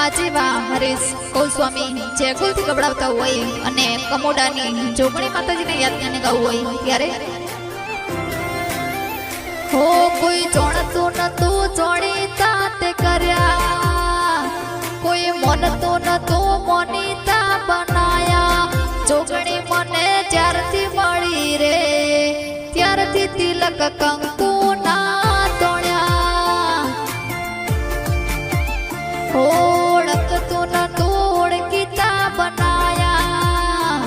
આજે વા હરેશ ગોસ્વામી જે કુલથી કબડાવતા હોય અને કમોડાની જોગણી માતાજીને યાદ કરીને ગાવું હોય ત્યારે હો કોઈ જોણતું નતું જોણીતા તે કર્યા, કોઈ મનતું નતું મોનીતા બનાયા, જોગણી મને જ્યારથી મળી રે ત્યારથી તિલક કંકુ ના તોડ્યા, ઓળખતું નતું ઓળખીતા બનાયા,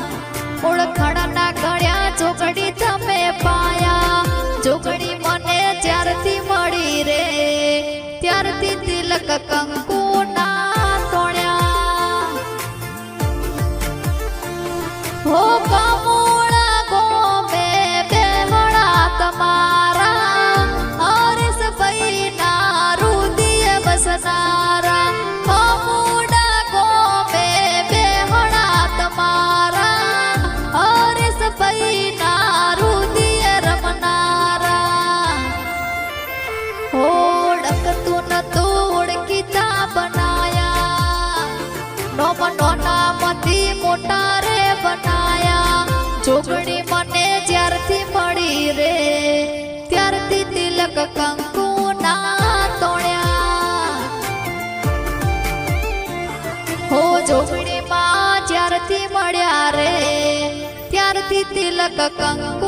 ઓળખાણના ગળ્યા જોગણી તમે પાયા, જોગણી મને જ્યારથી મળી રે ત્યારથી તિલક કંકુ ના તોડ્યા, હો કમોડા ગોમે બેહણા તમારા, હરેશ ભાઈ ના રુદિય બસનારા, કમોડા ગોમે બેહણા તમારા, હરેશ ભાઈ ના રુદિય રમનારા, ઓળખતું નતું ઓળખીતા બનાયા, નોના મથી મોટા રે બનાયા, જોગણી મને જ્યારથી મળી રે ત્યારથી તિલક કંકુ ના તોડ્યા, હો જોગણી માં જ્યારથી મળ્યા રે ત્યારથી તિલક કંકુ